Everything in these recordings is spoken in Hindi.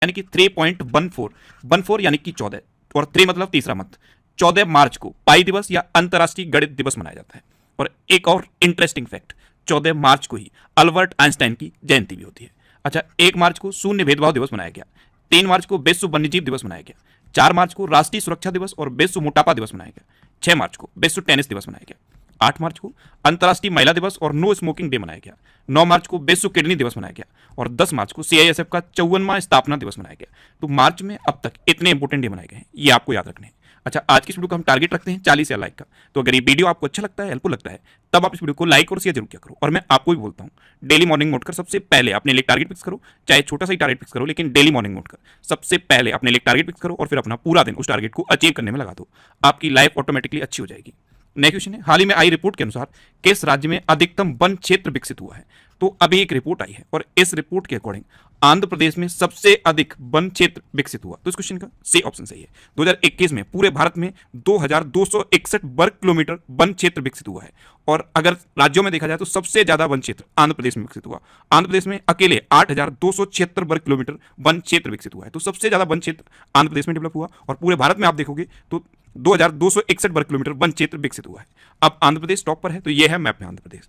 यानी कि 3.14 यानी कि 14 और 3 मतलब तीसरा मंथ। 14 मार्च को पाई दिवस या अंतर्राष्ट्रीय गणित दिवस मनाया जाता है। और एक और इंटरेस्टिंग फैक्ट, 14 मार्च को ही अल्बर्ट आइंस्टाइन की जयंती भी होती है। अच्छा, 1 मार्च को शून्य भेदभाव दिवस मनाया गया, 3 मार्च को विश्व वन्यजीव दिवस मनाया गया, 4 मार्च को राष्ट्रीय सुरक्षा दिवस और विश्व मोटापा दिवस मनाया गया, 6 मार्च को विश्व टेनिस दिवस मनाया गया, 8 मार्च को अंतर्राष्ट्रीय महिला दिवस और नो स्मोकिंग डे मनाया गया, 9 मार्च को विश्व किडनी दिवस मनाया गया और 10 मार्च को सीआईएसएफ का 54वां स्थापना दिवस मनाया गया। तो मार्च में अब तक इतने इंपोर्टेंट डे मनाए गए हैं, ये आपको याद रखने हैं। अच्छा, आज की इस वीडियो का हम टारगेट रखते हैं 40 या लाइक का। तो अगर ये वीडियो आपको अच्छा लगता है, हेल्पफुल लगता है, तब आप इस वीडियो को लाइक और शेयर जरूर किया करो। और मैं आपको भी बोलता हूँ, डेली मॉर्निंग मोड कर सबसे पहले अपने लिए टारगेट फिक्स करो, चाहे छोटा सा ही टारगेट फिक्स करो, लेकिन डेली मॉर्निंग मोड कर सबसे पहले अपने लिए टारगेट फिक्स करो और फिर अपना पूरा दिन उस टारगेट को अचीव करने में लगा दो। आपकी लाइफ ऑटोमेटिकली अच्छी हो जाएगी। नेक्स्ट क्वेश्चन है, हाल ही में आई रिपोर्ट के अनुसार किस राज्य में अधिकतम वन क्षेत्र विकसित हुआ है? तो अभी एक रिपोर्ट आई है और इस रिपोर्ट के अकॉर्डिंग आंध्र प्रदेश में सबसे अधिक वन क्षेत्र विकसित हुआ। तो इस क्वेश्चन का सी ऑप्शन सही है। 2021 में पूरे भारत में 2261 वर्ग किलोमीटर वन क्षेत्र विकसित हुआ है। और अगर राज्यों में देखा जाए तो सबसे ज्यादा वन क्षेत्र आंध्र प्रदेश में विकसित हुआ। आंध्र प्रदेश में अकेले 8276 वर्ग किलोमीटर वन क्षेत्र विकसित हुआ है। तो सबसे ज्यादा वन क्षेत्र आंध्र प्रदेश में डेवलप हुआ और पूरे भारत में आप देखोगे तो 2261 वर्ग किलोमीटर वन क्षेत्र विकसित हुआ है। अब आंध्र प्रदेश टॉप पर है, तो यह है मैप में आंध्र प्रदेश।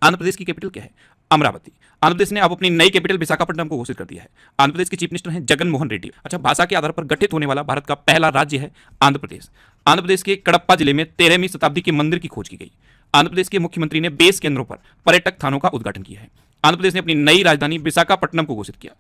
आंध्र प्रदेश की कैपिटल क्या है? अमरावती। आंध्र प्रदेश ने अब अपनी नई कैपिटल विशाखापट्टनम को घोषित कर दिया है। आंध्र प्रदेश के चीफ मिनिस्टर हैं जगन मोहन रेड्डी। अच्छा, भाषा के आधार पर गठित होने वाला भारत का पहला राज्य है आंध्र प्रदेश। आंध्र प्रदेश के कडप्पा जिले में 13वीं शताब्दी के मंदिर की खोज की गई। आंध्र प्रदेश के मुख्यमंत्री ने बेस केंद्रों पर पर्यटक थानों का उद्घाटन किया है। आंध्र प्रदेश ने अपनी नई राजधानी विशाखापट्टनम को घोषित किया।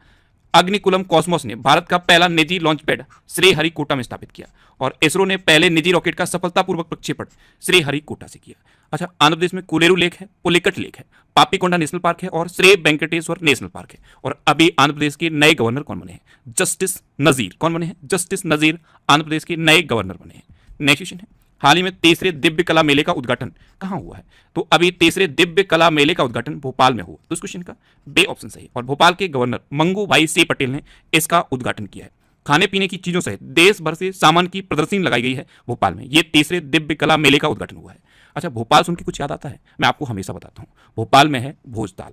अग्निकुलम कॉस्मोस ने भारत का पहला निजी लॉन्च पैड श्रीहरिकोटा में स्थापित किया और इसरो ने पहले निजी रॉकेट का सफलतापूर्वक प्रक्षेपण श्रीहरिकोटा से किया। अच्छा, आंध्र प्रदेश में कुलेरू लेक है, पुलिकट लेक है, पापीकोंडा नेशनल पार्क है और श्री वेंकटेश्वर नेशनल पार्क है। और अभी आंध्र प्रदेश के नए गवर्नर कौन बने हैं? जस्टिस नजीर। कौन बने हैं? जस्टिस नजीर आंध्र प्रदेश के नए गवर्नर बने हैं। नेक्स्ट क्वेश्चन है, हाल ही में तीसरे दिव्य कला मेले का उद्घाटन कहां हुआ है? तो अभी तीसरे दिव्य कला मेले का उद्घाटन भोपाल में हुआ। तो इस क्वेश्चन का बे ऑप्शन सही और भोपाल के गवर्नर मंगू भाई सी पटेल ने इसका उद्घाटन किया है। खाने पीने की चीजों सहित देश भर से सामान की प्रदर्शनी लगाई गई है भोपाल में। यह तीसरे दिव्य कला मेले का उद्घाटन हुआ है। अच्छा, भोपाल सुन के कुछ याद आता है? मैं आपको हमेशा बताता हूं, भोपाल में है भोजताल।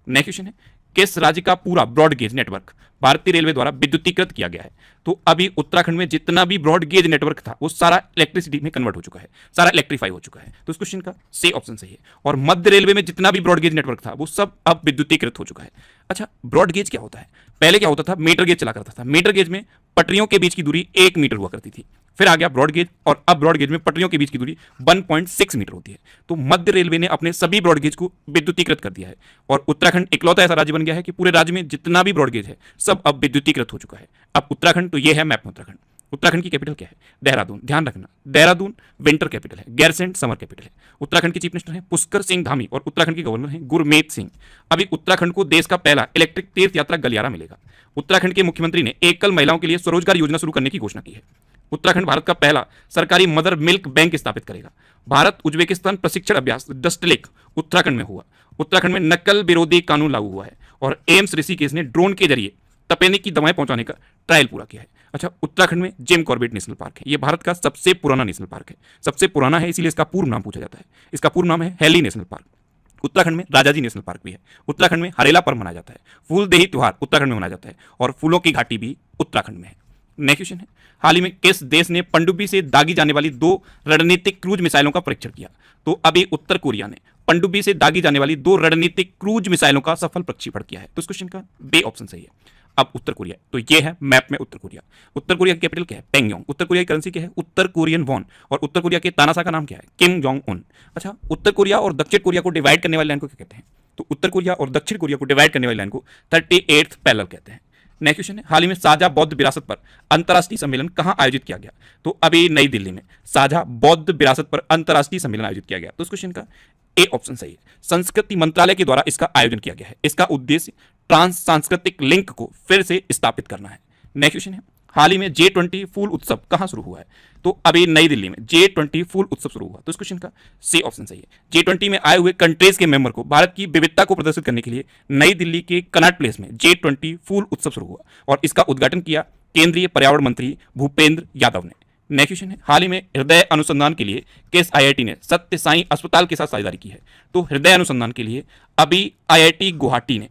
नेक्स्ट क्वेश्चन है, किस राज्य का पूरा ब्रॉडगेज नेटवर्क भारतीय रेलवे द्वारा विद्युतीकृत किया गया है? तो अभी उत्तराखंड में जितना भी ब्रॉडगेज नेटवर्क था वो सारा इलेक्ट्रिसिटी में कन्वर्ट हो चुका है, सारा इलेक्ट्रीफाई हो चुका है। तो इस क्वेश्चन का सी ऑप्शन सही है। और मध्य रेलवे में जितना भी ब्रॉडगेज नेटवर्क था वो सब अब विद्युतीकृत हो चुका है। अच्छा, ब्रॉडगेज क्या होता है? पहले क्या होता था? मीटर गेज चला करता था। मीटर गेज में पटरियों के बीच की दूरी 1 मीटर हुआ करती थी। फिर आ गया ब्रॉडगेज और अब ब्रॉडगेज में पटरियों के बीच की दूरी 1.6 मीटर होती है। तो मध्य रेलवे ने अपने सभी ब्रॉडगेज को विद्युतीकृत कर दिया है और उत्तराखंड इकलौता ऐसा राज्य बन गया है कि पूरे राज्य में जितना भी ब्रॉडगेज है सब अब विद्युतीकृत हो चुका है। अब उत्तराखंड, तो ये है मैप में उत्तराखंड। उत्तराखंड की कैपिटल क्या है? देहरादून। ध्यान रखना, देहरादून विंटर कैपिटल है, गैरसैंण समर कैपिटल है। उत्तराखंड के चीफ मिनिस्टर हैं पुष्कर सिंह धामी और उत्तराखंड के गवर्नर हैं गुरमीत सिंह। अभी उत्तराखंड को देश का पहला इलेक्ट्रिक तीर्थ यात्रा गलियारा मिलेगा। उत्तराखंड के मुख्यमंत्री ने एकल महिलाओं के लिए स्वरोजगार योजना शुरू करने की घोषणा की है। उत्तराखंड भारत का पहला सरकारी मदर मिल्क बैंक स्थापित करेगा। भारत उज्बेकिस्तान प्रशिक्षण अभ्यास डस्टलेक उत्तराखंड में हुआ। उत्तराखंड में नकल विरोधी कानून लागू हुआ है और एम्स ऋषिकेश ने ड्रोन के जरिए तपेदिक की दवाएं पहुंचाने का ट्रायल पूरा किया है। अच्छा, उत्तराखंड में जिम कॉर्बेट नेशनल पार्क है। यह भारत का सबसे पुराना नेशनल पार्क है। सबसे पुराना है इसीलिए इसका पूर्ण नाम पूछा जाता है। इसका पूर्ण नाम है हेली नेशनल पार्क। उत्तराखंड में राजाजी नेशनल पार्क भी है। उत्तराखंड में हरेला पर्व मनाया जाता है। फूलदेही त्योहार उत्तराखंड में मनाया जाता है और फूलों की घाटी भी उत्तराखंड में है। नेक्स्ट क्वेश्चन है, हाल ही में किस देश ने पनडुब्बी से दागी जाने वाली 2 रणनीतिक क्रूज मिसाइलों का परीक्षण किया? तो अभी उत्तर कोरिया ने पनडुब्बी से दागी जाने वाली 2 रणनीतिक क्रूज मिसाइलों का सफल प्रक्षेपण किया है। तो इस क्वेश्चन का बे ऑप्शन सही है। अब उत्तर कोरिया, तो ये है मैप में उत्तर कोरिया। उत्तर कोरिया की कैपिटल क्या है? पेंगयोंग। उत्तर कोरिया की करेंसी क्या है? उत्तर कोरियन वॉन। और उत्तर कोरिया के तानाशाह का नाम क्या है? Kim Jong Un. अच्छा, उत्तर कोरिया और दक्षिण कोरिया को डिवाइड करने वाली लाइन को क्या कहते हैं? तो उत्तर कोरिया और दक्षिण कोरिया को डिवाइड करने वाली लाइन को 38th पैरेलल कहते हैं। नेक्स्ट क्वेश्चन है, हाल ही में साझा बौद्ध विरासत पर अंतर्राष्ट्रीय सम्मेलन कहां आयोजित किया गया? तो अभी नई दिल्ली में साझा बौद्ध विरासत पर अंतर्राष्ट्रीय सम्मेलन आयोजित किया गया। तो इस क्वेश्चन का ए ऑप्शन सही है। संस्कृति मंत्रालय के द्वारा इसका आयोजन किया गया है। इसका उद्देश्य ट्रांस सांस्कृतिक लिंक को फिर से स्थापित करना है। नेक्स्ट क्वेश्चन है, हाल ही में G20 फूल उत्सव कहां शुरू हुआ है? तो अभी नई दिल्ली में G20 फूल उत्सव शुरू हुआ। तो इस क्वेश्चन का सी ऑप्शन सही है। G20 में आए हुए कंट्रीज के मेंबर को भारत की विविधता को प्रदर्शित करने के लिए नई दिल्ली के कनॉट प्लेस में G20 फूल उत्सव शुरू हुआ और इसका उद्घाटन किया केंद्रीय पर्यावरण मंत्री भूपेंद्र यादव ने। नेक्स्ट क्वेश्चन है, हाल ही में हृदय अनुसंधान के लिए किस IIT ने सत्य साई अस्पताल के साथ साझेदारी की है? तो हृदय अनुसंधान के लिए अभी IIT गुवाहाटी ने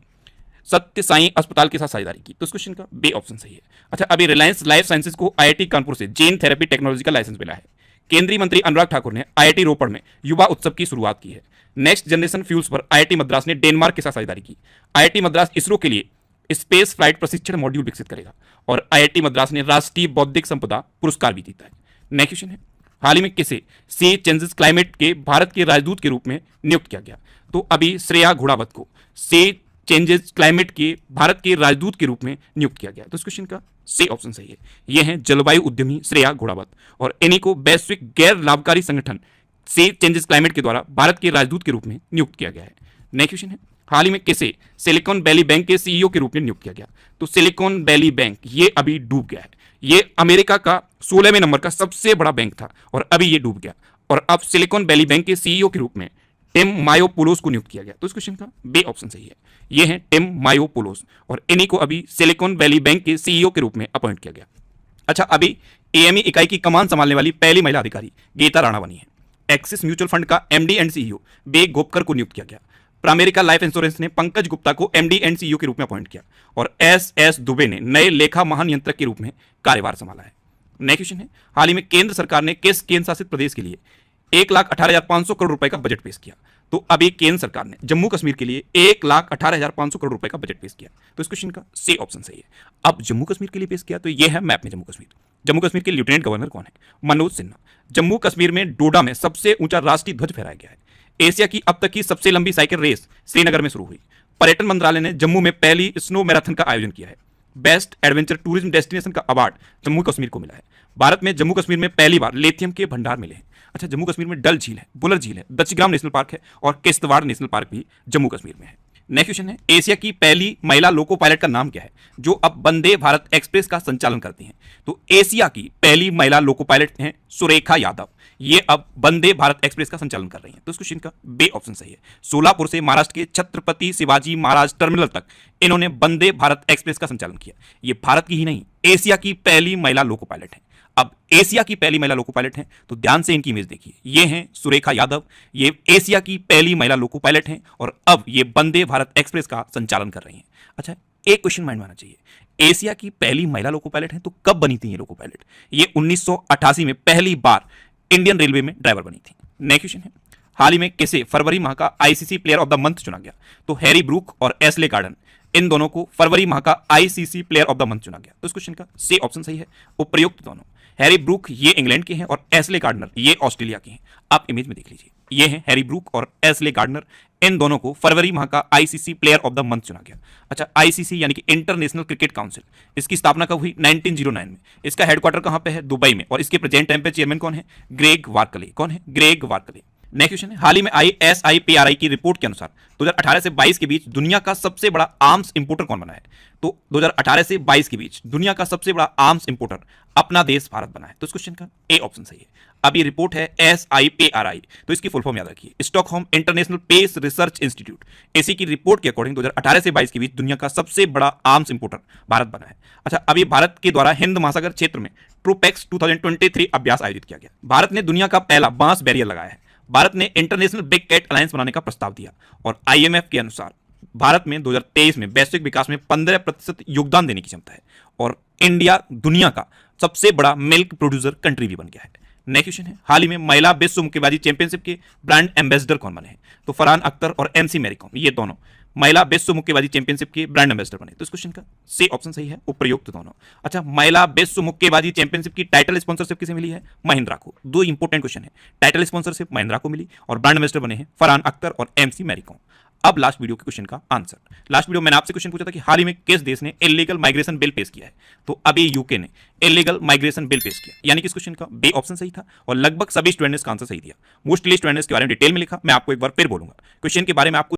सत्य साई अस्पताल के साथ साझेदारी की? तो इस क्वेश्चन का बी ऑप्शन सही है। अच्छा, अभी रिलायंस लाइफ साइंसेज को आईआईटी कानपुर से जीन थेरेपी टेक्नोलॉजी का लाइसेंस मिला है। केंद्रीय मंत्री अनुराग ठाकुर ने आईआईटी रोपड़ में युवा उत्सव की शुरुआत की है। नेक्स्ट जनरेशन फ्यूल्स पर आईआईटी मद्रास ने डेनमार्क के साथ साझेदारी की। आईआईटी मद्रास इसरो के लिए स्पेस फ्लाइट प्रशिक्षण मॉड्यूल विकसित करेगा और आईआईटी मद्रास ने राष्ट्रीय बौद्धिक संपदा पुरस्कार भी जीता है। नेक्स्ट क्वेश्चन है, हाल ही में किसे सी चेंजेस क्लाइमेट के भारत के राजदूत के रूप में नियुक्त किया गया? तो अभी श्रेया घोड़ावत को सी चेंजेस क्लाइमेट के भारत के राजदूत के रूप में नियुक्त किया गया। तो इस क्वेश्चन का सी ऑप्शन सही है। ये हैं जलवायु उद्यमी श्रेया घोड़ावत और इन्हीं को वैश्विक गैर लाभकारी संगठन सी चेंजेस क्लाइमेट के द्वारा भारत के राजदूत के रूप में नियुक्त किया गया है। नेक्स्ट क्वेश्चन है, हाल ही में किसे सिलिकॉन वैली बैंक के सीईओ के रूप में नियुक्त किया गया? तो सिलिकॉन वैली बैंक ये अभी डूब गया है। ये अमेरिका का 16वें नंबर का सबसे बड़ा बैंक था और अभी ये डूब गया और अब सिलिकॉन वैली बैंक के सीईओ के रूप में टिम मायोपोलोस को नियुक्त किया गया। तो इस क्वेश्चन का बी ऑप्शन सही है। ये हैं टिम मायोपोलोस और इन्हीं को अभी सिलिकॉन वैली बैंक के सीईओ के रूप में अपॉइंट किया गया। अच्छा, अभी एएमई इकाई की कमान संभालने वाली पहली महिला अधिकारी गीता राणा बनी है। एक्सिस म्यूचुअल फंड का एमडी एंड सीईओ बेग गोपकर को नियुक्त किया गया। प्रामेरिका लाइफ इंश्योरेंस ने पंकज गुप्ता को एमडी एंड सीईओ के रूप में अपॉइंट किया और एस दुबे ने नए लेखा महानियंत्रक के रूप में कार्यभार संभाला है। नेक्स्ट क्वेश्चन है, हाल ही में केंद्र सरकार ने किस केंद्र शासित प्रदेश के लिए 1,18,500 करोड़ रुपए का बजट पेश किया? तो अभी केंद्र सरकार ने जम्मू कश्मीर के लिए 1,18,500 करोड़ रुपए का बजट पेश किया। तो इस क्वेश्चन का सी ऑप्शन सही है। अब जम्मू कश्मीर के लिए पेश किया तो यह है मैप में जम्मू कश्मीर। जम्मू कश्मीर के लेफ्टिनेंट गवर्नर कौन है? मनोज सिन्हा। जम्मू कश्मीर में डोडा में सबसे ऊंचा राष्ट्रीय ध्वज फहराया गया है। एशिया की अब तक की सबसे लंबी साइकिल रेस श्रीनगर में शुरू हुई। पर्यटन मंत्रालय ने जम्मू में पहली स्नो मैराथन का आयोजन किया है। बेस्ट एडवेंचर टूरिज्म डेस्टिनेशन का अवार्ड जम्मू कश्मीर को मिला है। भारत में जम्मू कश्मीर में पहली बार लिथियम के भंडार मिले हैं। अच्छा, जम्मू कश्मीर में डल झील है, बुलर झील है, दक्षग्राम नेशनल पार्क है और किश्तवाड़ नेशनल पार्क भी जम्मू कश्मीर में है। नेक्स्ट क्वेश्चन है, एशिया की पहली महिला लोको पायलट का नाम क्या है जो अब वंदे भारत एक्सप्रेस का संचालन करती हैं? तो एशिया की पहली महिला लोको पायलट हैं सुरेखा यादव। ये अब वंदे भारत एक्सप्रेस का संचालन कर रही हैं। तो इस क्वेश्चन का बी ऑप्शन सही है। सोलापुर से महाराष्ट्र के छत्रपति शिवाजी महाराज टर्मिनल तक इन्होंने वंदे भारत एक्सप्रेस का संचालन किया। ये भारत की ही नहीं, एशिया की पहली महिला लोको पायलट है। अब एशिया की पहली महिला लोको पायलट हैं तो ध्यान से इनकी इमेज देखिए। ये हैं सुरेखा यादव, ये एशिया की पहली महिला लोको पायलट हैं और अब ये वंदे भारत एक्सप्रेस का संचालन कर रही हैं। अच्छा, एक क्वेश्चन माइंड में आना चाहिए, एशिया की पहली महिला लोको पायलट हैं तो कब बनी थी ये लोको पायलट? ये 1988 में पहली बार इंडियन रेलवे में ड्राइवर बनी थी। नेक्स्ट क्वेश्चन है, हाल ही में किसे फरवरी माह का ICC player of the month चुना गया? तो हैरी ब्रूक और एस्ले गार्डन, इन दोनों को फरवरी माह का ICC player of the month चुना गया। तो इस क्वेश्चन का सी ऑप्शन सही है। उपयुक्त दोनों, हैरी ब्रूक ये इंग्लैंड के हैं और एस्ले गार्डनर ये ऑस्ट्रेलिया के हैं। आप इमेज में देख लीजिए, ये हैं हैरी ब्रूक और एस्ले गार्डनर, इन दोनों को फरवरी माह का ICC player of the month चुना गया। अच्छा, आईसीसी यानी कि इंटरनेशनल क्रिकेट काउंसिल, इसकी स्थापना कब हुई? 1909 में। इसका हेडक्वार्टर कहां पे है? दुबई में। और इसके प्रेजेंट टाइम पे चेयरमैन कौन है? ग्रेग वार्कले। कौन है? ग्रेग वार्कले। नेक्स्ट क्वेश्चन है, हाल ही में आई SIPRI की रिपोर्ट के अनुसार 2018 से 22 के बीच दुनिया का सबसे बड़ा आर्म्स इंपोर्टर कौन बना है? तो 2018 से 22 के बीच दुनिया का सबसे बड़ा आर्म्स इंपोर्टर अपना देश भारत बना है। तो इस क्वेश्चन का ए ऑप्शन सही है। अब ये रिपोर्ट है SIPRI, तो इसकी फुल फॉर्म याद रखिए, Stockholm international peace research institute. इसी की रिपोर्ट के अकॉर्डिंग 2018 से 22 के बीच दुनिया का सबसे बड़ा आर्म्स इंपोर्टर भारत बना है। अच्छा, अभी भारत के द्वारा हिंद महासागर क्षेत्र में ट्रूपेक्स 2023 अभ्यास आयोजित किया गया। भारत ने दुनिया का पहला बांस बैरियर लगाया है। भारत ने इंटरनेशनल बिग कैट अलायंस बनाने का प्रस्ताव दिया और IMF के अनुसार भारत में 2023 में वैश्विक विकास में 15% योगदान देने की क्षमता है और इंडिया दुनिया का सबसे बड़ा मिल्क प्रोड्यूसर कंट्री भी बन गया है। नेक्स्ट क्वेश्चन है, हाल ही में महिला विश्व मुक्केबाजी चैंपियनशिप के ब्रांड एम्बेसडर कौन बने हैं? तो फरहान अख्तर और MC मैरी कॉम, ये दोनों महिला विश्व मुक्केबाजी चैंपियनशिप के ब्रांड एम्बेसडर बने। तो इस क्वेश्चन का सी ऑप्शन सही है। उपयुक्त दोनों। अच्छा, महिला विश्व मुक्केबाजी चैंपियनशिप की टाइटल स्पॉन्सरशिप किसे मिली है? महिंद्रा को। दो इंपोर्टेंट क्वेश्चन है, टाइटल स्पॉन्सरशिप महिंद्रा को मिली और ब्रांड एम्बेसडर बने हैं फरहान अख्तर और MC मैरी कॉम। अब लास्ट वीडियो के क्वेश्चन का आंसर। लास्ट वीडियो मैंने आपसे क्वेश्चन पूछा था कि हाल ही में किस देश ने इलीगल माइग्रेशन बिल पेश किया है? तो अभी यूके ने इलीगल माइग्रेशन बिल पेश किया, यानी कि इस क्वेश्चन का बी ऑप्शन सही था और लगभग सभी स्टूडेंट्स का आंसर सही दिया। मोस्टली स्टूडेंट्स के बारे में डिटेल में लिखा, मैं आपको एक बार फिर बोलूंगा। क्वेश्चन के बारे में आपको